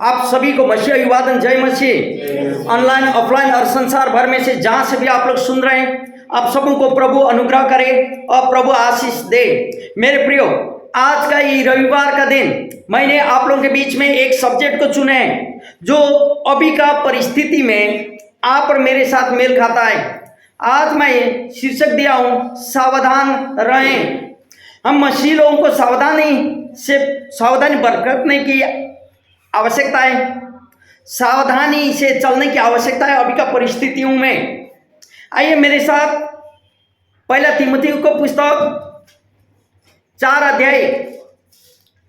आप सभी को मसीह अभिवादन, जय मसीह। ऑनलाइन ऑफलाइन और संसार भर में से जहां से भी आप लोग सुन रहे हैं, आप सबों को प्रभु अनुग्रह करे और प्रभु आशीष दे। मेरे प्रियो, आज का ये रविवार का दिन मैंने आप लोगों के बीच में एक सब्जेक्ट को चुने हैं जो अभी का परिस्थिति में आप और मेरे साथ मेल खाता है। आज मैं शीर्षक दिया हूं, सावधान रहें। हम मसीह लोगों को सावधानी बरतने की आवश्यकता है, सावधानी से चलने की आवश्यकता है अभी का परिस्थितियों में। आइए मेरे साथ पहला तीमुथियुस को पुस्तक 4 अध्याय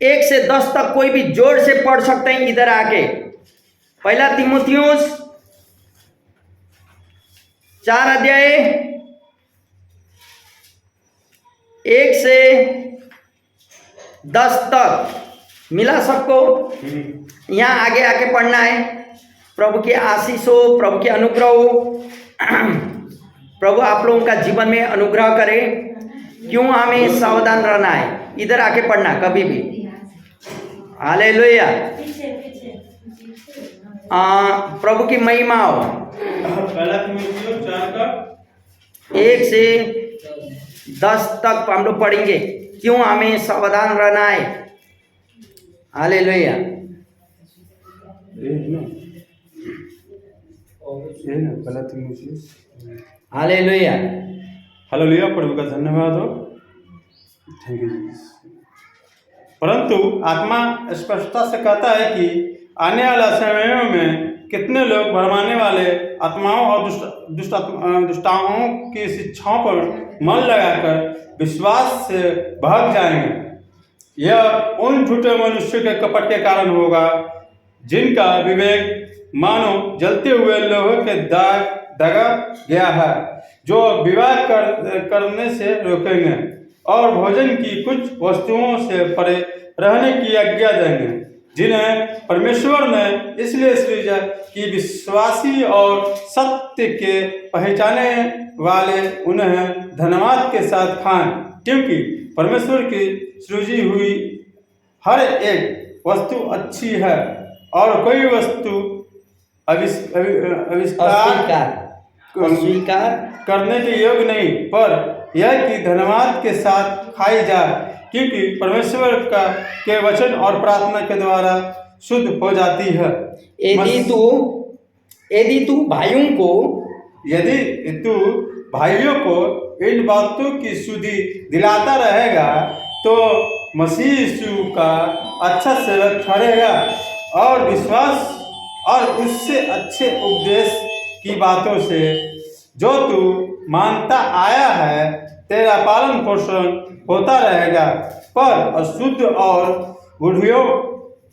1 से 10 तक कोई भी जोर से पढ़ सकते हैं इधर आके। पहला तीमुथियुस 4 अध्याय 1 से 10 तक मिला सबको? यहाँ आगे आके पढ़ना है। प्रभु की आशीष हो, प्रभु के अनुग्रह हो, प्रभु आप लोगों का जीवन में अनुग्रह करे। क्यों हमें सावधान रहना है? इधर आके पढ़ना कभी भी। हालेलुया। प्रभु की महिमा हो। 1 से 10 तक हम लोग पढ़ेंगे, क्यों हमें सावधान रहना है। हालेलुया। हालेलुया। हालेलुया। प्रभु का धन्यवाद हो। Thank you. परंतु आत्मा स्पष्टता से कहता है कि आने वाला समयों में कितने लोग भरमाने वाले आत्माओं और दुष्टाओं की शिक्षाओं पर मन लगाकर विश्वास से भाग जाएंगे। यह उन झूठे मनुष्य के कपट के कारण होगा जिनका विवेक मानो जलते हुए लोहे के दगा गया है, जो विवाह करने से रोकेंगे और भोजन की कुछ वस्तुओं से परे रहने की आज्ञा देंगे, जिन्हें परमेश्वर ने इसलिए सृजा कि विश्वासी और सत्य के पहचाने वाले उन्हें धन्यवाद के साथ खाएं, क्योंकि परमेश्वर की सृजी हुई हर एक वस्तु अच्छी है और कोई वस्तु स्वीकार करने के योग्य नहीं, पर यह कि धन्यवाद के साथ खाई जाए, क्योंकि परमेश्वर के वचन और प्रार्थना के द्वारा शुद्ध हो जाती है। यदि तू भाइयों को इन बातों की शुद्धि दिलाता रहेगा तो मसीह यीशु का अच्छा सेवक ठहरेगा और विश्वास और उससे अच्छे उपदेश की बातों से जो तू मानता आया है तेरा पालन पोषण होता रहेगा, पर अशुद्ध और बुढ़ियों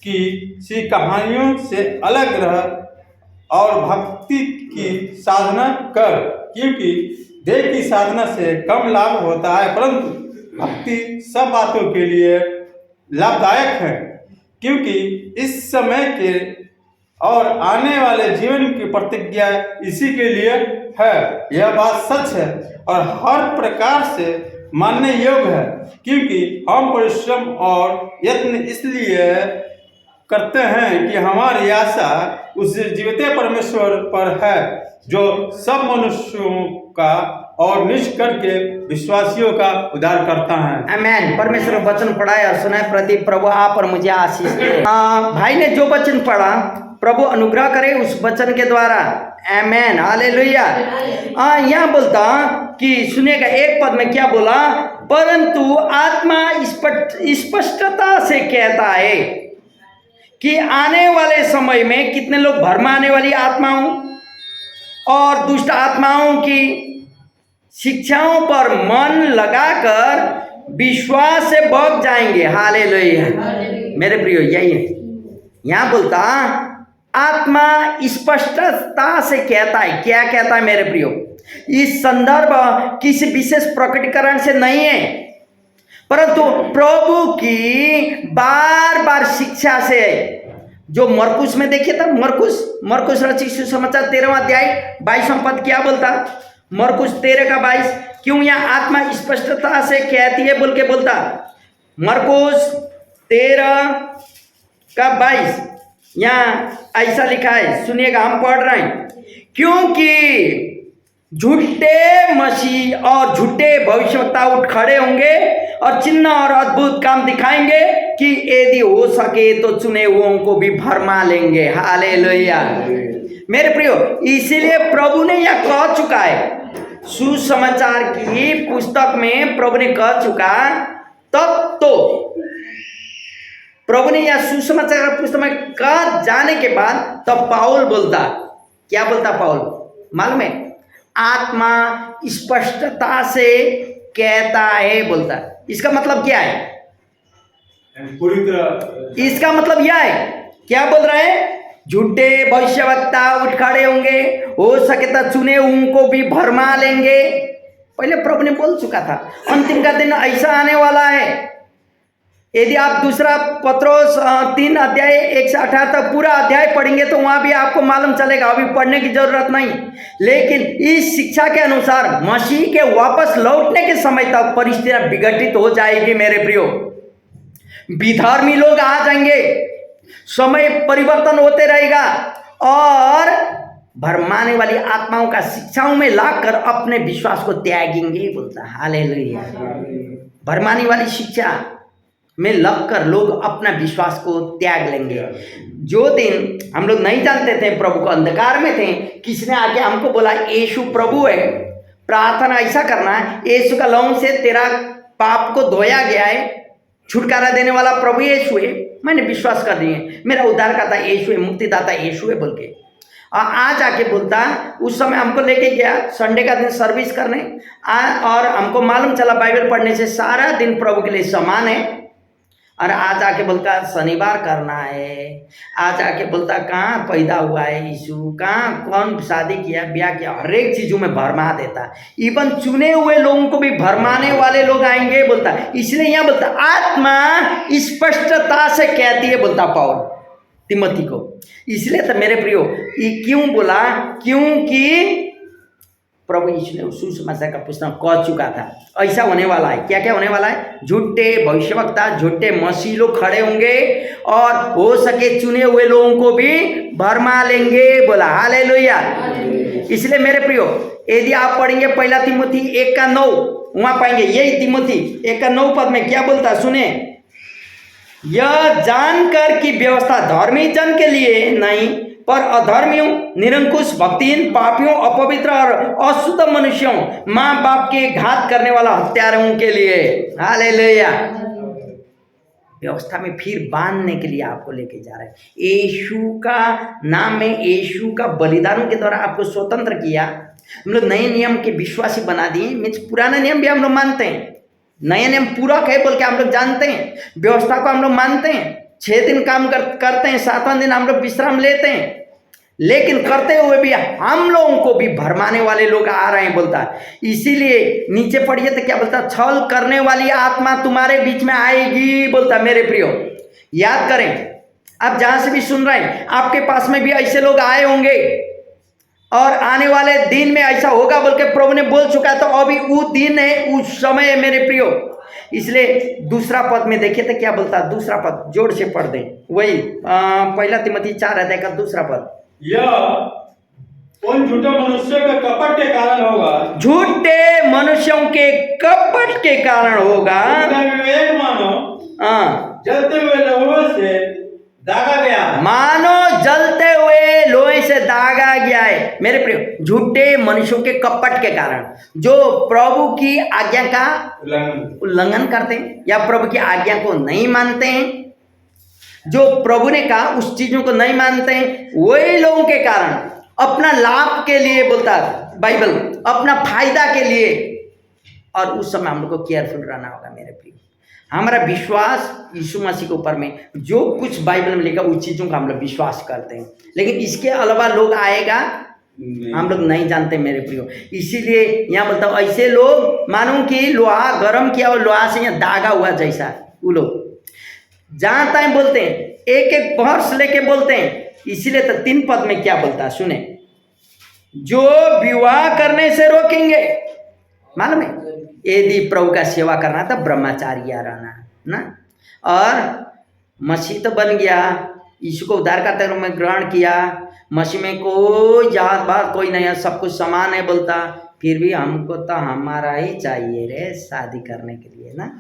की सी कहानियों से अलग रह और भक्ति की साधना कर, क्योंकि देह की साधना से कम लाभ होता है, परंतु भक्ति सब बातों के लिए लाभदायक है, क्योंकि इस समय के और आने वाले जीवन की प्रतिज्ञा इसी के लिए है। यह बात सच है और हर प्रकार से मानने योग्य है, क्योंकि हम परिश्रम और यत्न इसलिए करते हैं कि हमारी आशा उस जीवित परमेश्वर पर है, जो सब मनुष्यों का और निष्कर्ष के विश्वासियों का उद्धार करता है। आमेन। परमेश्वर वचन पढ़ाए और सुनाए प्रति प्रभु आप और मुझे आशीष दे। भाई ने जो वचन पढ़ा, प्रभु अनुग्रह करे उस वचन के द्वारा। आमेन। हालेलुया। यहाँ बोलता कि सुनेगा, एक पद में क्या बोला? परंतु आत्मा स्पष्टता से कहता है कि आने वाले समय में कितने लोग भरमाने वाली आत्माओं और दुष्ट आत्माओं की शिक्षाओं पर मन लगाकर विश्वास से भाग जाएंगे। हालेलुया। मेरे प्रियो, यही है यहाँ बोलता, आत्मा स्पष्टता से कहता है। क्या कहता है मेरे प्रियो? इस संदर्भ किसी विशेष प्रकटीकरण से नहीं है, परंतु प्रभु की बार बार शिक्षा से, जो मरकुस में देखिए था। मरकुस रचित सुसमाचार 13वां अध्याय 22वां पद क्या बोलता? मरकुस 13 का 22। क्यों यहाँ आत्मा स्पष्टता से कहती है बोल के बोलता? मरकुस 13 का 22 यहाँ ऐसा लिखा है, सुनिएगा, हम पढ़ रहे हैं। क्योंकि झूठे मसीह और झूठे भविष्यवक्ता उठ खड़े होंगे और चिन्ह और अद्भुत काम दिखाएंगे कि यदि हो सके तो चुने हुओं को भी भरमा लेंगे। हालेलुया। मेरे प्रियो, इसीलिए प्रभु ने यह कह चुका है, सुसमाचार की पुस्तक में प्रभु ने कह चुका, तब तो प्रभु ने यह सुसमाचार पुस्तक में कह जाने के बाद तब पाउल बोलता, क्या बोलता पाउल मालूम है? आत्मा स्पष्टता से कहता है बोलता। इसका मतलब क्या है? पूरी तरह इसका मतलब यह है, क्या बोल रहे हैं? झूठे भविष्यवक्ता उठ खड़े होंगे, हो सके तो चुने उनको भी भरमा लेंगे। पहले प्रभु ने बोल चुका था, अंतिम का दिन ऐसा आने वाला है। यदि आप दूसरा पत्रोस 3 अध्याय 1 से 18 तक पूरा अध्याय पढ़ेंगे तो वहां भी आपको मालूम चलेगा, अभी पढ़ने की जरूरत नहीं। लेकिन इस शिक्षा के अनुसार मसीह के वापस लौटने के समय तक परिस्थितियां विघटित हो जाएगी। मेरे प्रियो, विधर्मी लोग आ जाएंगे, समय परिवर्तन होते रहेगा और भरमाने वाली आत्माओं का शिक्षाओं में लाकर अपने विश्वास को त्यागेंगे बोलता। हालेलुया। भरमाने वाली शिक्षा में लगकर लोग अपना विश्वास को त्याग लेंगे। जो दिन हम लोग नहीं जानते थे, प्रभु को अंधकार में थे, किसने आके हमको बोला यीशु प्रभु है, प्रार्थना ऐसा करना है, यीशु का लहू से तेरा पाप को धोया गया है, छुटकारा देने वाला प्रभु यीशु है, मैंने विश्वास कर दिए, मेरा उद्धारकर्ता यीशु है, मुक्तिदाता यीशु है बोल के। और आज आके बोलता, उस समय हमको लेके गया संडे का दिन सर्विस करने, और हमको मालूम चला बाइबल पढ़ने से सारा दिन प्रभु के लिए समान है। और आज आके बोलता शनिवार करना है, आज आके बोलता कहाँ पैदा हुआ है यीशु, कहाँ कौन शादी किया, ब्याह किया, हर एक चीजों में भरमा देता। इवन चुने हुए लोगों को भी भरमाने वाले लोग आएंगे बोलता। इसलिए यहाँ बोलता आत्मा स्पष्टता से कहती है बोलता पाउल तिमोथी को। इसलिए तो मेरे प्रियो, ये क्यों बोला? क्योंकि प्रभु यीशु ने सुसमाचार का पुस्तक कह चुका था ऐसा होने वाला है। क्या क्या होने वाला है? झूठे भविष्यवक्ता, झूठे मसीह लोग खड़े होंगे और हो सके चुने हुए लोगों को भी भरमा लेंगे बोला। हालेलुया। इसलिए मेरे प्रियो, यदि आप पढ़ेंगे 1 तिमोथी 1:9, वहां पाएंगे यही तिमोथी 1:9 पद में क्या बोलता सुने, यह जानकर कि व्यवस्था धर्मी जन के लिए नहीं पर अधर्मियों, निरंकुश, भक्तिहीन, पापियों, अपवित्र और अशुद्ध मनुष्यों, माँ बाप के घात करने वाला हत्यारों के लिए। हालेलुया। व्यवस्था में फिर बांधने के लिए आपको लेके जा रहा है। यीशु का नाम में, यीशु का बलिदानों के द्वारा आपको स्वतंत्र किया। हम लोग नए नियम के विश्वासी बना दिए। मीन्स पुराना नियम भी हम लोग मानते हैं, नए नियम पूरक है बोल के हम लोग जानते हैं, व्यवस्था को हम लोग मानते हैं, 6 दिन काम करते हैं, 7वां दिन हम लोग विश्राम लेते हैं। लेकिन करते हुए भी हम लोगों को भी भरमाने वाले लोग आ रहे हैं बोलता। इसीलिए नीचे पढ़िए तो क्या बोलता, छल करने वाली आत्मा तुम्हारे बीच में आएगी बोलता। मेरे प्रियो, याद करें, आप जहां से भी सुन रहे हैं, आपके पास में भी ऐसे लोग आए होंगे और आने वाले दिन में ऐसा होगा बोल के प्रभु ने बोल चुका है। तो अभी वो दिन है, उस समय है मेरे प्रियो। इसलिए दूसरा पद में देखिए तो क्या बोलता, दूसरा पद जोर से पढ़ दें, वही 1 तिमोथी 4 अध्याय का दूसरा पद। यह उन झूठे मनुष्यों के कपट के कारण होगा, झूठे मनुष्यों के कपट के कारण होगा। विवेक मानो जलते हुए लोहे से दागा गया, मानो जलते हुए लोहे से दागा गया है। मेरे प्रियो, झूठे मनुष्यों के कपट के कारण, जो प्रभु की आज्ञा का उल्लंघन करते हैं या प्रभु की आज्ञा को नहीं मानते हैं, जो प्रभु ने कहा उस चीजों को नहीं मानते हैं, वही लोगों के कारण अपना लाभ के लिए बोलता बाइबल, अपना फायदा के लिए। और उस समय हम लोग को केयरफुल रहना होगा मेरे प्रिय। हमारा विश्वास यीशु मसीह के ऊपर में जो कुछ बाइबल में लिखा उस चीजों का हम लोग विश्वास करते हैं, लेकिन इसके अलावा लोग आएगा हम लोग नहीं जानते मेरे प्रियो। इसीलिए यहाँ बोलता हूँ, ऐसे लोग मानो कि लोहा गर्म किया और लोहा से यहाँ दागा हुआ जैसा, वो लोग जहां तक बोलते हैं, एक एक वर्ष लेके बोलते हैं। इसीलिए तो 3 पद में क्या बोलता है सुने, जो विवाह करने से रोकेंगे। मालूम है, यदि प्रभु का सेवा करना तो ब्रह्मचारी रहना ना, और मसीह तो बन गया, यीशु को उद्धारकर्ता के रूप में ग्रहण किया, मसीह में कोई जात बात कोई नहीं है, सब कुछ समान है बोलता, फिर भी हमको तो हमारा ही चाहिए रे शादी करने के लिए ना,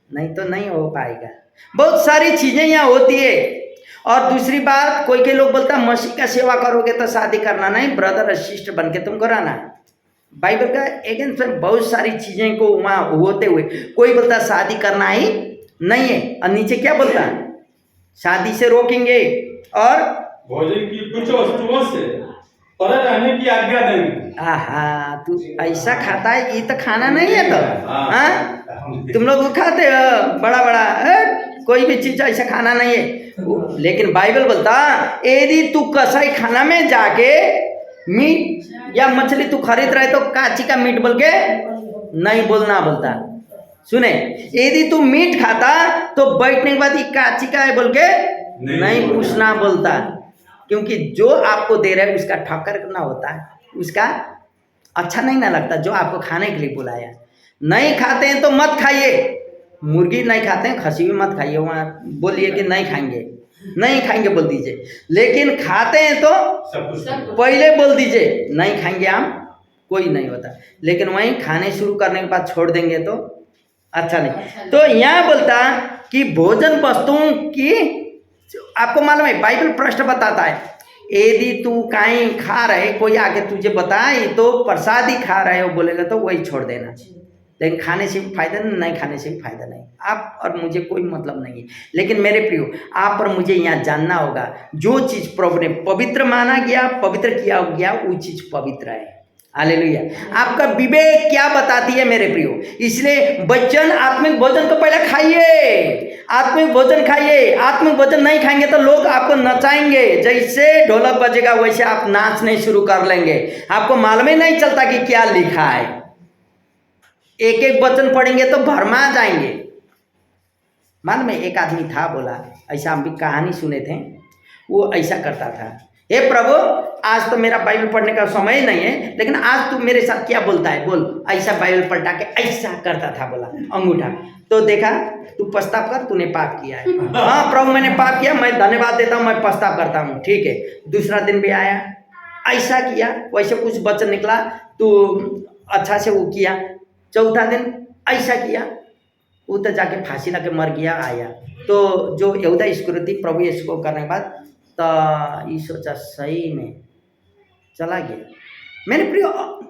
नहीं तो नहीं हो पाएगा। बहुत सारी चीज़ें यहाँ होती है। और दूसरी बात, कोई के लोग बोलता मसीह का सेवा करोगे तो शादी करना नहीं, ब्रदर और सिस्टर बन के तुमको रहना है। बाइबल का अगेंस्ट में बहुत सारी चीज़ें को वहाँ होते हुए कोई बोलता शादी करना ही नहीं है, और नीचे क्या बोलता है, शादी से रोकेंगे और भोजन की कुछ वस्तुओं से परे रहने की आज्ञा देंगे। आहा, तू ऐसा खाता है, ये तो खाना नहीं है तो हाँ, तुम लोग खाते हो बड़ा बड़ा, कोई भी चीज ऐसा खाना नहीं है। लेकिन बाइबल बोलता यदि तू कसाई खाना में जाके मीट या मछली तू खरीद रहे तो काची का मीट बोल के नहीं बोलना बोलता। सुने, यदि तू मीट खाता तो बैठने के बाद ये काची का है बोल के नहीं पूछना बोलता, क्योंकि जो आपको दे रहा है उसका ठक्कर करना होता है, उसका अच्छा नहीं ना लगता जो आपको खाने के लिए बुलाया। नहीं खाते हैं तो मत खाइए, मुर्गी नहीं खाते हैं खसी भी मत खाइए, वहाँ बोलिए कि नहीं खाएंगे, नहीं खाएंगे बोल दीजिए। लेकिन खाते हैं तो पहले बोल दीजिए नहीं खाएंगे हम, कोई नहीं होता। लेकिन वहीं खाने शुरू करने के बाद छोड़ देंगे तो अच्छा नहीं। तो यहाँ बोलता कि भोजन वस्तुओं की, आपको मालूम है बाइबल प्रश्न बताता है, यदि तू कहीं खा रहे, कोई आके तुझे बताए तो प्रसादी खा रहे हो बोलेगा तो वही छोड़ देना। लेकिन खाने से भी फायदा नहीं, खाने से भी फायदा नहीं, आप और मुझे कोई मतलब नहीं है। लेकिन मेरे प्रियो, आप और मुझे यहाँ जानना होगा, जो चीज़ प्रभु ने पवित्र माना गया, पवित्र किया गया, वो चीज़ पवित्र है। हालेलुया। आपका विवेक क्या बताती है मेरे प्रियो? इसलिए वचन, आत्मिक भोजन को पहले खाइए, आत्मिक भोजन खाइए। आत्मिक भोजन नहीं खाएंगे तो लोग आपको नचाएंगे, जैसे ढोलक बजेगा वैसे आप नाचने शुरू कर लेंगे, आपको मालूम ही नहीं चलता कि क्या लिखा है। एक एक वचन पढ़ेंगे तो भरमा जाएंगे। मालूम है, एक आदमी था, बोला ऐसा, हम भी कहानी सुने थे, वो ऐसा करता था, हे प्रभु आज तो मेरा बाइबल पढ़ने का समय नहीं है, लेकिन आज तू मेरे साथ क्या बोलता है बोल। ऐसा बाइबल पलटा के ऐसा करता था, बोला अंगूठा, तो देखा तू पछताव कर, तूने पाप किया है। हाँ प्रभु मैंने पाप किया, मैं धन्यवाद देता हूँ, मैं पछताव करता हूँ, ठीक है। दूसरा दिन भी आया, ऐसा किया, वैसे कुछ वचन निकला, तू अच्छा से वो किया। चौथा दिन ऐसा किया, वो तो जाके फांसी लगे मर गया। आया तो जो यहूदा इस्करियोती प्रभु यीशु को करने के बाद तो ये सोचा सही में चला गया। मेरे प्रिय,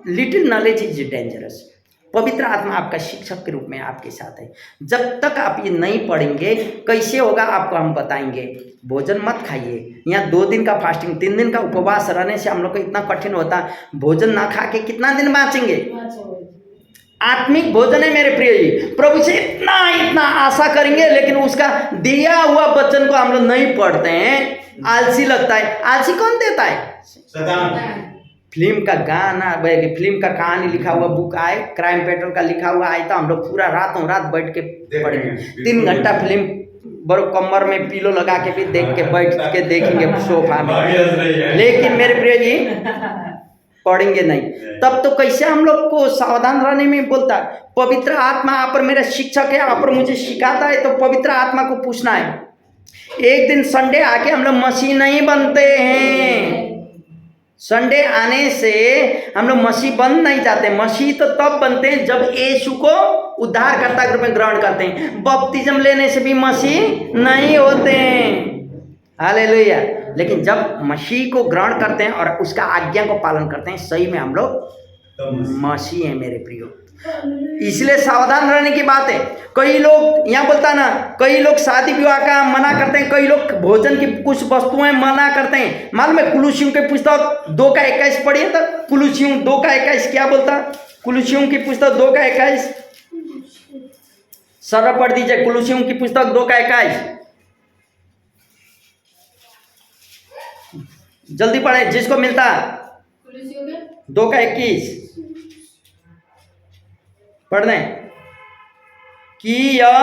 लिटिल नॉलेज इज डेंजरस। पवित्र आत्मा आपका शिक्षक के रूप में आपके साथ है। जब तक आप ये नहीं पढ़ेंगे कैसे होगा आपको हम बताएंगे। भोजन मत खाइए। यहाँ 2 दिन का फास्टिंग, 3 दिन का उपवास रहने से हम लोग को इतना कठिन होता, भोजन ना खा के कितना दिन बाँचेंगे। आत्मिक भोजन है मेरे प्रिय जी, प्रभु से इतना इतना आशा करेंगे, लेकिन उसका दिया हुआ वचन को हम लोग नहीं पढ़ते हैं, आलसी लगता है। आलसी कौन देता है? सैतान। फिल्म का गाना, फिल्म का कहानी लिखा हुआ बुक आए, क्राइम पेट्रोल का लिखा हुआ आए तो हम लोग पूरा रातों रात बैठ के पढ़ेंगे। 3 घंटा फिल्म बड़ो कमर में पिलो लगा के भी देख के बैठ के देखेंगे सोफा में। लेकिन मेरे प्रिय जी पढ़ेंगे नहीं, तब तो कैसे हम लोग को सावधान रहने में बोलता है। पवित्र आत्मा आप पर मेरा शिक्षक है, आप पर मुझे सिखाता है, तो पवित्र आत्मा को पूछना है। एक दिन संडे आके हम लोग मसीह नहीं बनते हैं। संडे आने से हम लोग मसीह बन नहीं जाते। मसीह तो तब बनते हैं जब यीशु को उद्धारकर्ता के रूप में ग्रहण करते हैं। बपतिस्म लेने से भी मसीह नहीं होते हैं। हालेलुया। लेकिन जब मसीह को ग्रहण करते हैं और उसका आज्ञा को पालन करते हैं, सही में हम लोग मसीह हैं मेरे प्रियो। इसलिए सावधान रहने की बात है। कई लोग यहाँ बोलता ना, कई लोग शादी विवाह का मना करते हैं, कई लोग भोजन की कुछ वस्तुएं मना करते हैं। मालूम है कुलुसियों के पुस्तक 2:21 पढ़िए तो कुलुसियों 2:21 क्या बोलता? कुलुसियों की पुस्तक 2:21 सरल पढ़ दीजिए। कुलुसियों की पुस्तक 2:21 जल्दी पढ़े जिसको मिलता। 2:21 पढ़ दें कि यह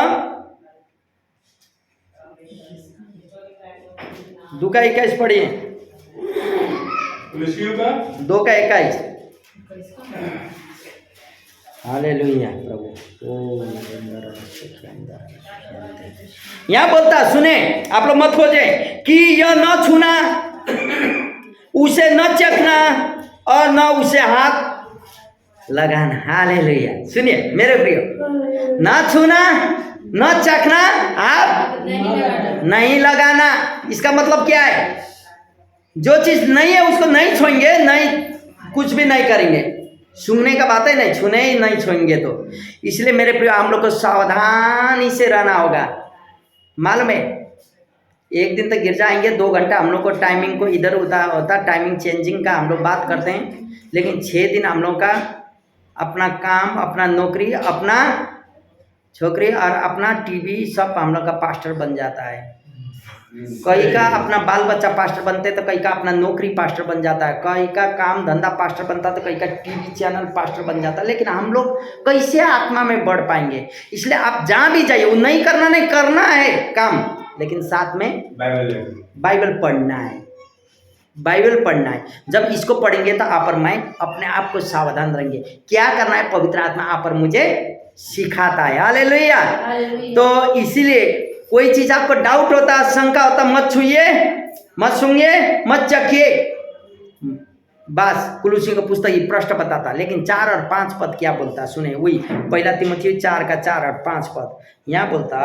2:21 पढ़िए। 2:21 हालेलुया प्रभु। यहाँ बोलता सुने, आप लोग मत खोजे कि यह न छूना, उसे न चखना और न उसे हाथ लगाना। हालेलुया। सुनिए मेरे प्रियो, न छूना, न चखना, हाथ नहीं लगाना। इसका मतलब क्या है? जो चीज नहीं है उसको नहीं छुएंगे, नहीं कुछ भी नहीं करेंगे। सूंघने का बात है, नहीं छूने ही नहीं छुएंगे। तो इसलिए मेरे प्रिय हम लोग को सावधानी से रहना होगा। मालूम है, एक दिन तक गिर जाएंगे, 2 घंटा हम लोग को टाइमिंग को इधर उधर होता, टाइमिंग चेंजिंग का हम लोग बात करते हैं, लेकिन 6 दिन हम लोग का अपना काम, अपना नौकरी, अपना छोकरी और अपना टीवी सब हम लोग का पास्टर बन जाता है। कई का अपना बाल बच्चा पास्टर बनते, तो कई का अपना नौकरी पास्टर बन जाता है, कई का काम धंधा पास्टर बनता, तो कई का टीवी चैनल पास्टर बन जाता है। लेकिन हम लोग कैसे आत्मा में बढ़ पाएंगे? इसलिए आप जहाँ भी जाइए, वो नहीं करना है काम, लेकिन साथ में बाइबल पढ़ना है, बाइबल पढ़ना है। जब इसको पढ़ेंगे तो आप और मैं अपने आप को सावधान रहेंगे। क्या करना है? पवित्र आत्मा आप और मुझे सिखाता है। हालेलुया। तो इसीलिए कोई चीज आपको डाउट होता, शंका होता, मत छूइए, मत सूंघिए, मत चखिए। बस कुलुसी का पुस्तक ये प्रश्न बताता, लेकिन 4 और 5 पद क्या बोलता सुने। वही 1 तिमोथी 4 का 4 और 5 पद यहाँ बोलता,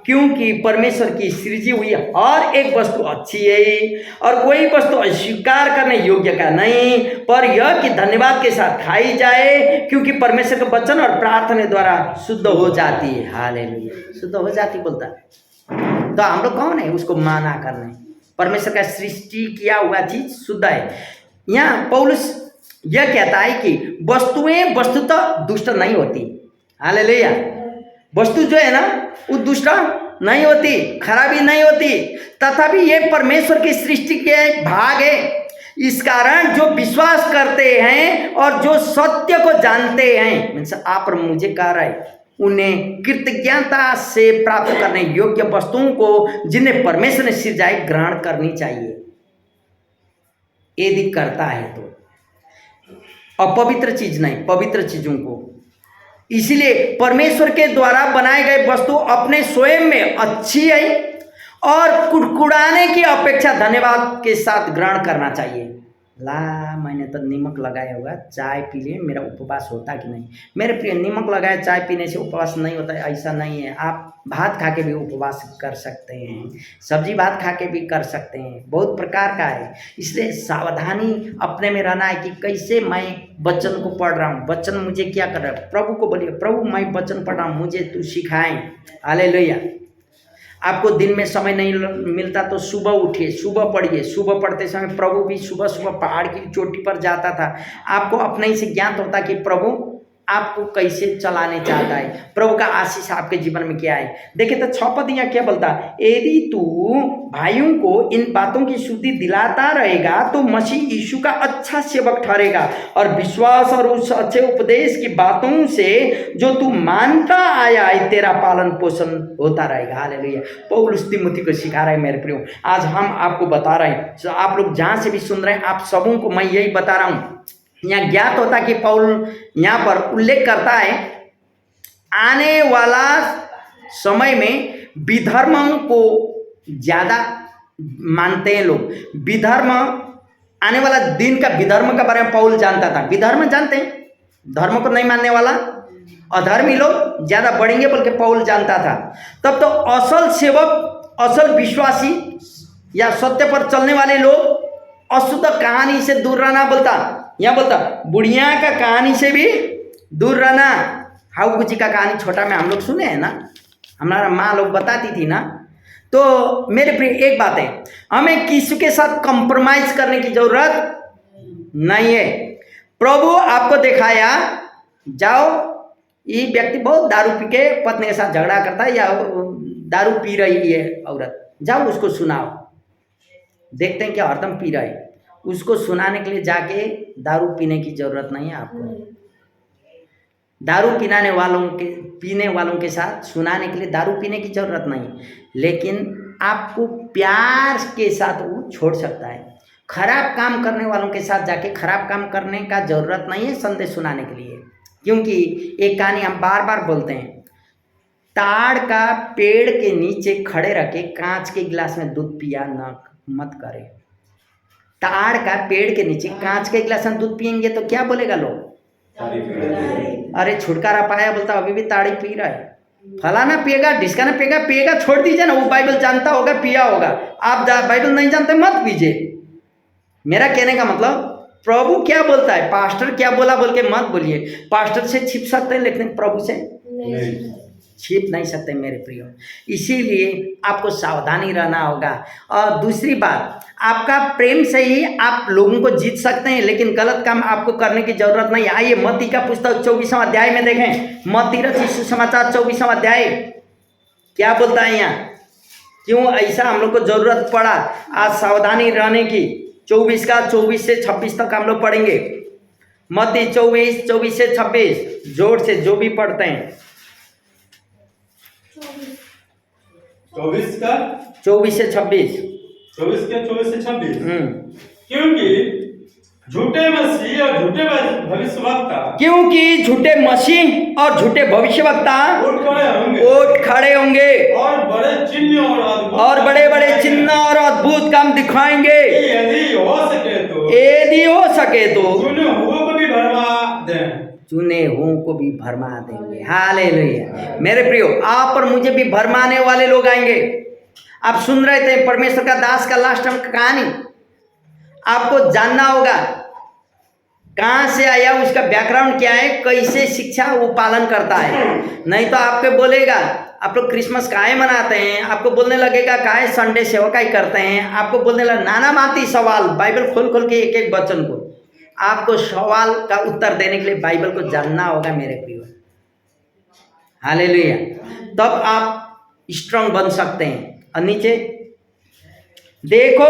क्योंकि परमेश्वर की सृजी हुई और एक वस्तु अच्छी है और कोई वस्तु अस्वीकार करने योग्य का नहीं, पर यह कि धन्यवाद के साथ खाई जाए, क्योंकि परमेश्वर के वचन और प्रार्थना द्वारा शुद्ध हो जाती है। हालेलुया। शुद्ध हो जाती बोलता। तो हम लोग कौन है उसको माना करने? परमेश्वर का सृष्टि किया हुआ चीज शुद्ध है। यहाँ पौलुस यह कहता है कि वस्तुएं वस्तुतः दुष्ट नहीं होती। हालेलुया। वस्तु जो है ना वो दुष्ट नहीं होती, खराबी नहीं होती, तथापि ये परमेश्वर की सृष्टि के भाग है। इस कारण जो विश्वास करते हैं और जो सत्य को जानते हैं, आप और मुझे कह रहे हैं, उन्हें कृतज्ञता से प्राप्त करने योग्य वस्तुओं को जिन्हें परमेश्वर ने सृजाई ग्रहण करनी चाहिए। यदि करता है तो अपवित्र चीज नहीं, पवित्र चीजों को। इसलिए परमेश्वर के द्वारा बनाए गए वस्तु अपने स्वयं में अच्छी है और कुड़कुड़ाने की अपेक्षा धन्यवाद के साथ ग्रहण करना चाहिए। मैंने तो नमक लगाया होगा, चाय पी लिए, मेरा उपवास होता कि नहीं? मेरे प्रिय, नमक लगाया चाय पीने से उपवास नहीं होता है, ऐसा नहीं है। आप भात खा के भी उपवास कर सकते हैं, सब्जी भात खा के भी कर सकते हैं, बहुत प्रकार का है। इसलिए सावधानी अपने में रहना है कि कैसे मैं वचन को पढ़ रहा हूँ, वचन मुझे क्या कर रहा है। प्रभु को बोलिए, प्रभु मैं वचन पढ़ रहा हूँ, मुझे तू सिखाएं। हालेलुया। आपको दिन में समय नहीं मिलता तो सुबह उठिए, सुबह पढ़िए। सुबह पढ़ते समय प्रभु भी सुबह सुबह पहाड़ की चोटी पर जाता था। आपको अपने ही से ज्ञात होता कि प्रभु आपको कैसे चलाने चाहता है, प्रभु का आशीष आपके जीवन में क्या है। देखिए तो 6 पद यहाँ क्या बोलता, यदि तू भाइयों को इन बातों की शुद्धि दिलाता रहेगा तो मसीह यीशु का अच्छा सेवक ठहरेगा और विश्वास और उस अच्छे उपदेश की बातों से जो तू मानता आया है तेरा पालन पोषण होता रहेगा। हालेलुया। पौलुस तिमुथी को सिखा रहा है। मेरे प्रियो, आज हम आपको बता रहे हैं, तो आप लोग जहाँ से भी सुन रहे हैं, आप सबों को मैं यही बता रहा हूँ। यहाँ ज्ञात होता कि पौल यहाँ पर उल्लेख करता है, आने वाला समय में विधर्म को ज्यादा मानते हैं लोग। विधर्म, आने वाला दिन का विधर्म के बारे में पौल जानता था। विधर्म जानते हैं, धर्म को नहीं मानने वाला अधर्मी लोग ज्यादा बढ़ेंगे बोल के पौल जानता था। तब तो असल सेवक, असल विश्वासी या सत्य पर चलने वाले लोग अशुद्ध कहानी से दूर रहना बोलता। यहाँ बोलता बुढ़िया का कहानी से भी दूर रहना। हाउ गुची का कहानी छोटा में हम लोग सुने हैं ना, हमारा माँ लोग बताती थी ना। तो मेरे प्रिय, एक बात है, हमें किसी के साथ कंप्रोमाइज करने की जरूरत नहीं है। प्रभु आपको दिखाया, जाओ, ये व्यक्ति बहुत दारू पी के पत्नी के साथ झगड़ा करता है या दारू पी रही है औरत, जाओ उसको सुनाओ। देखते हैं क्या हरदम पी रहा है, उसको सुनाने के लिए जाके दारू पीने की जरूरत नहीं है आपको। दारू पीने वालों के साथ सुनाने के लिए दारू पीने की जरूरत नहीं, लेकिन आपको प्यार के साथ वो छोड़ सकता है। खराब काम करने वालों के साथ जाके खराब काम करने का जरूरत नहीं है संदेश सुनाने के लिए। क्योंकि एक कहानी हम बार बार बोलते हैं, ताड़ का पेड़ के नीचे खड़े रख के कांच के गिलास में दूध पिया न मत करे। ताड़ का पेड़ के नीचे कांच के गिलास में दूध पियेंगे तो क्या बोलेगा लोग? अरे छुटकारा पाया बोलता अभी भी ताड़ी पी रहा है, फलाना पिएगा, ढिसकाना पिएगा, पिएगा छोड़ दीजिए ना, वो बाइबल जानता होगा, पिया होगा। आप बाइबल नहीं जानते मत पीजिए। मेरा कहने का मतलब प्रभु क्या बोलता है, पास्टर क्या बोला बोल के मत बोलिए। पास्टर से छिप सकते हैं लेकिन प्रभु से छिप नहीं सकते मेरे प्रियो। इसीलिए आपको सावधानी रहना होगा। और दूसरी बात, आपका प्रेम से ही आप लोगों को जीत सकते हैं, लेकिन गलत काम आपको करने की जरूरत नहीं। आइए मत्ती का पुस्तक 24वां अध्याय में देखें। मत्ती रचित सुसमाचार 24वां अध्याय क्या बोलता है यहाँ, क्यों ऐसा हम लोग को जरूरत पड़ा आज सावधानी रहने की। 24 से 26 तक हम लोग पढ़ेंगे। मत्ती 24 से 26 जोर से जो भी पढ़ते हैं। 24 का 24 से 26 24 से 26 क्योंकि झूठे मसीह और झूठे भविष्यवक्ता क्योंकि झूठे मसीह और झूठे भविष्यवक्ता उठ खड़े होंगे और बड़े चिन्ह और बड़े बड़े चिन्ह और अद्भुत काम दिखाएंगे। यदि हो सके तो चुने हुओं को भी भरमा दें। चुने हुओं को भी भरमा देंगे। हालेलुया। मेरे प्रियो, आप और मुझे भी भरमाने वाले लोग आएंगे। आप सुन रहे थे परमेश्वर का दास का लास्ट टाइम कहानी। आपको जानना होगा कहाँ से आया, उसका बैकग्राउंड क्या है, कैसे शिक्षा वो पालन करता है। नहीं तो आपके बोलेगा आप लोग क्रिसमस काहे मनाते हैं, आपको बोलने लगेगा काहे संडे सेवकाई करते हैं, आपको बोलने लगा नाना माती सवाल, बाइबल खोल खोल के एक एक वचन को आपको सवाल का उत्तर देने के लिए बाइबल को जानना होगा मेरे प्रियो। हालेलुया। तब आप स्ट्रांग बन सकते हैं। और नीचे देखो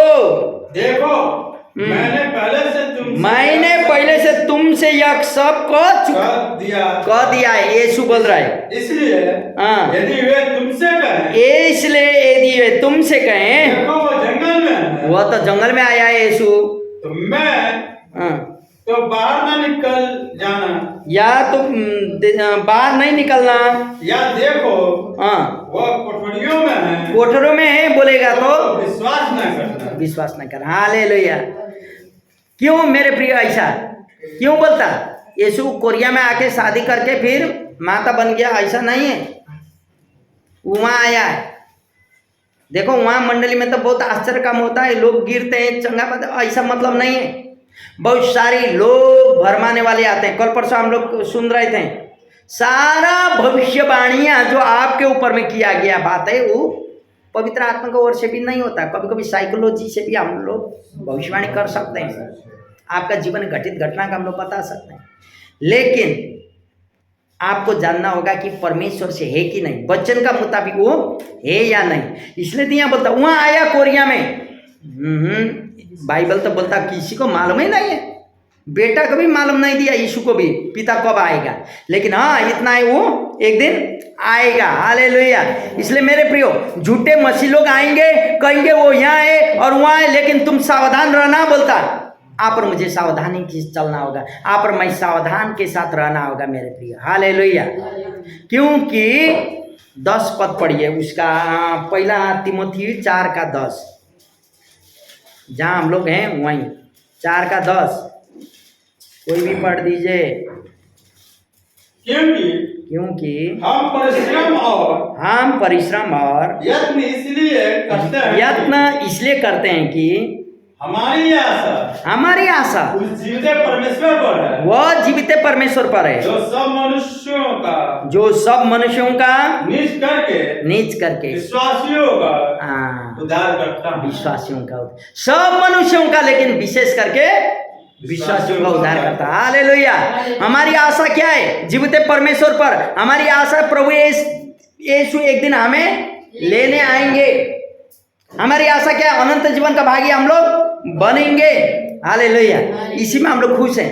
मैंने पहले से तुमसे यह सब कह दिया है। यीशु बोल रहा है। इसलिए यदि वे तुमसे कहें देखो वो जंगल में, वो तो जंगल में आया है यीशु, तो मैं तो बाहर ना निकल जाना, या तो बाहर नहीं निकलना, या देखो वो कोठरियों में है बोलेगा तो विश्वास न करना। हालेलुया। क्यों मेरे प्रिय ऐसा क्यों बोलता? यीशु कोरिया में आके शादी करके फिर माता बन गया, ऐसा नहीं है। वहाँ आया है, देखो वहाँ मंडली में तो बहुत आश्चर्य काम होता है, लोग गिरते हैं, चंगा पता, ऐसा मतलब नहीं है। बहुत सारे लोग भरमाने वाले आते हैं। कल परसों हम लोग सुन रहे थे, सारा भविष्यवाणियां जो आपके ऊपर में किया गया बात है वो पवित्र आत्मा की ओर से भी नहीं होता। कभी कभी साइकोलॉजी से भी हम लोग भविष्यवाणी कर सकते हैं, आपका जीवन घटित घटना का हम लोग बता सकते हैं, लेकिन आपको जानना होगा कि परमेश्वर से है कि नहीं, वचन का मुताबिक वो है या नहीं। इसलिए तो यहाँ बोलता वहाँ आया कोरिया में। बाइबल तो बोलता किसी को मालूम ही नहीं है, बेटा को भी मालूम नहीं दिया यीशु को भी पिता कब आएगा, लेकिन हाँ इतना है वो एक दिन आएगा। हालेलुया। इसलिए मेरे प्रियो, झूठे मसीह लोग आएंगे, कहेंगे वो यहाँ है और वहाँ है, लेकिन तुम सावधान रहना बोलता। आप और मुझे सावधानी के चलना होगा, आप और मैं सावधान के साथ रहना होगा मेरे प्रिय। हालेलुया। क्योंकि 10 पद पढ़िए उसका, पहला तिमोथी 4:10, जहाँ हम लोग हैं वहीं 4:10 कोई भी पढ़ दीजिए। क्योंकि हम परिश्रम और यत्न इसलिए करते हैं कि हमारी आशा उस जीवित परमेश्वर पर है, वह जीवित परमेश्वर पर है, जो सब मनुष्यों का नीच करके विश्वासियों का उद्धार करता है। विश्वासियों का सब मनुष्यों का, लेकिन विशेष करके विश्वासियों का उद्धार करता है। हालेलुया। हमारी आशा क्या है? जीवित परमेश्वर पर। हमारी आशा प्रभु यीशु एक दिन हमें लेने आएंगे। हमारी आशा क्या है? अनंत जीवन का भागी हम लोग बनेंगे। हालेलुया। इसी में हम लोग खुश हैं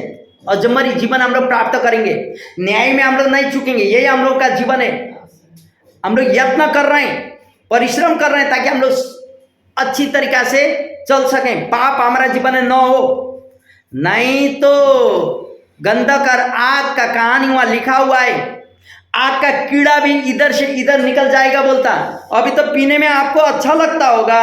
और जमरी जीवन हम लोग प्राप्त करेंगे। न्याय में हम लोग नहीं चुकेंगे, यही हम लोग का जीवन है। हम लोग यत्न कर रहे हैं, परिश्रम कर रहे हैं ताकि हम लोग अच्छी तरीका से चल सकें, पाप हमारा जीवन में न हो। नहीं तो गंधक और आग का कहानी वहां लिखा हुआ है। आग का कीड़ा भी इधर से इधर निकल जाएगा बोलता। अभी तो पीने में आपको अच्छा लगता होगा,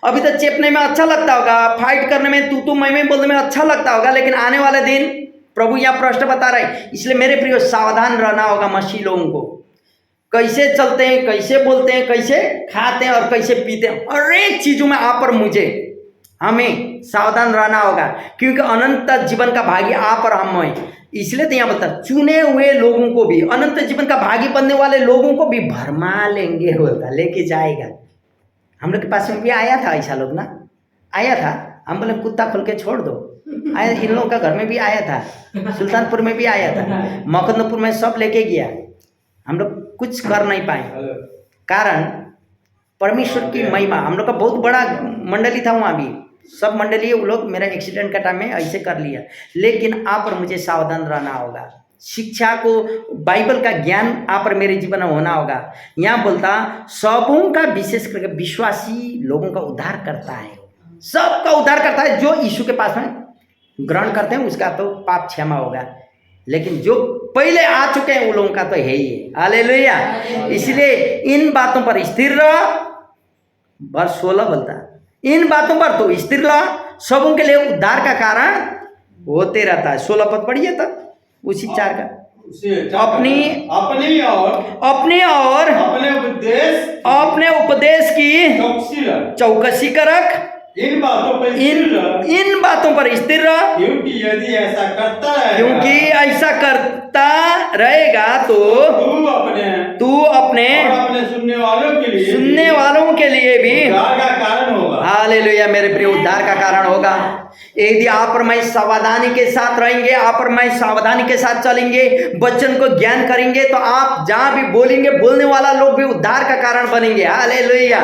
अभी तो चेपने में अच्छा लगता होगा, फाइट करने में तू मैं बोलने में अच्छा लगता होगा, लेकिन आने वाले दिन प्रभु यहाँ प्रश्न बता रहे हैं। इसलिए मेरे प्रिय सावधान रहना होगा मसीह लोगों को। कैसे चलते हैं, कैसे बोलते हैं, कैसे खाते हैं और कैसे पीते हैं, हर एक चीजों में आप और मुझे हमें सावधान रहना होगा, क्योंकि अनंत जीवन का भागी आप और हम हैं। इसलिए तो यहाँ बोलता चुने हुए लोगों को भी, अनंत जीवन का भागी बनने वाले लोगों को भी भरमा लेंगे बोलता, लेके जाएगा। हम लोग के पास में भी आया था ऐसा लोग ना, आया था। हम बोले कुत्ता खोल के छोड़ दो, आया। इन लोगों का घर में भी आया था, सुल्तानपुर में भी आया था, मकंदपुर में सब लेके गया। हम लोग कुछ कर नहीं पाए, कारण परमेश्वर की महिमा। हम लोग का बहुत बड़ा मंडली था वहाँ भी, सब मंडली वो लोग मेरा एक्सीडेंट का टाइम में ऐसे कर लिया। लेकिन आप और मुझे सावधान रहना होगा। शिक्षा को, बाइबल का ज्ञान आप और मेरे जीवन में होना होगा। यहाँ बोलता सबों का, विशेष करके विश्वासी लोगों का उद्धार करता है, सबका उद्धार करता है। जो यीशु के पास में ग्रहण करते हैं उसका तो पाप क्षमा होगा, लेकिन जो पहले आ चुके हैं वो लोगों का तो है ही है। हालेलुया। इसलिए इन बातों पर स्थिर रह, वर्ष 16 बोलता इन बातों पर तो स्थिर रह, सबों के लिए उद्धार का कारण होते रहता है। 16 पद पढ़िए तब उसी 4 का। अपने और अपने उपदेश की चौकसी कर रख, इन बातों पर स्थिर रह, क्योंकि ऐसा करता रहेगा तो तू अपने सुनने वालों के लिए भी उद्धार का कारण होगा। हालेलुया मेरे प्रिय, उद्धार का कारण होगा। यदि आप और मैं सावधानी के साथ रहेंगे, आप और मैं सावधानी के साथ चलेंगे, वचन को ज्ञान करेंगे, तो आप जहां भी बोलेंगे, बोलने वाला लोग भी उद्धार का कारण बनेंगे। हालेलुया।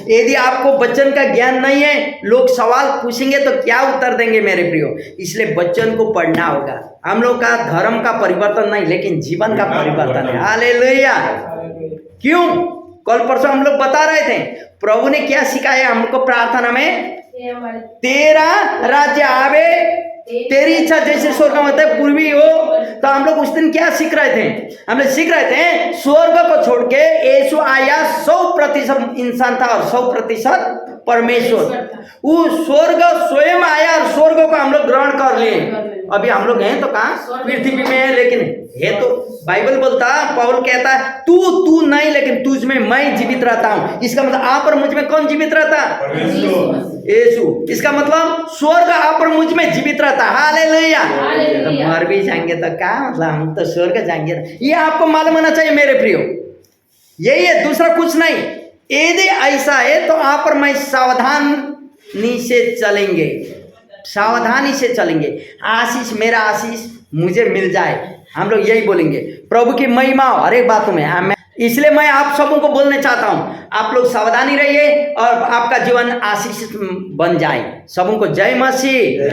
यदि आपको वचन का ज्ञान नहीं है, लोग सवाल पूछेंगे तो क्या उत्तर देंगे मेरे प्रियो। इसलिए वचन को पढ़ना होगा। हम लोग का धर्म का परिवर्तन नहीं, लेकिन जीवन का परिवर्तन है। हालेलुया। क्यों? कल परसों हम लोग बता रहे थे प्रभु ने क्या सिखाया हमको प्रार्थना में, तेरा राज्य आवे, तेरी इच्छा जैसे स्वर्ग में होता है पूर्वी हो। तो हम लोग उस दिन क्या सीख रहे थे? हम लोग सीख रहे थे स्वर्ग को छोड़ के यीशु आया, 100% इंसान था और 100% परमेश्वर। वो स्वर्ग स्वयं आया और स्वर्ग को हम लोग ग्रहण कर लिए। अभी हम लोग हैं तो कहाँ? पृथ्वी में है, लेकिन है तो बाइबल बोलता, पौल कहता तू नहीं, लेकिन तुझ में मैं जीवित रहता हूँ। इसका मतलब आप और मुझ में कौन जीवित रहता? यीशु। इसका मतलब स्वर्ग आप और मुझ में जीवित रहता। हालेलुया। तो मर भी जाएंगे तो क्या मतलब, हम तो स्वर्ग जाएंगे। ये आपको मालूम होना चाहिए मेरे प्रियो, यही है, दूसरा कुछ नहीं। यदि ऐसा है तो आप और मैं सावधानी से चलेंगे, सावधानी से चलेंगे। आशीष, मेरा आशीष मुझे मिल जाए, हम लोग यही बोलेंगे। प्रभु की महिमा हर एक बातों में। आमीन। इसलिए मैं आप सबों को बोलने चाहता हूं, आप लोग सावधानी रहिए और आपका जीवन आशीषित बन जाए। सबों को जय मसीह।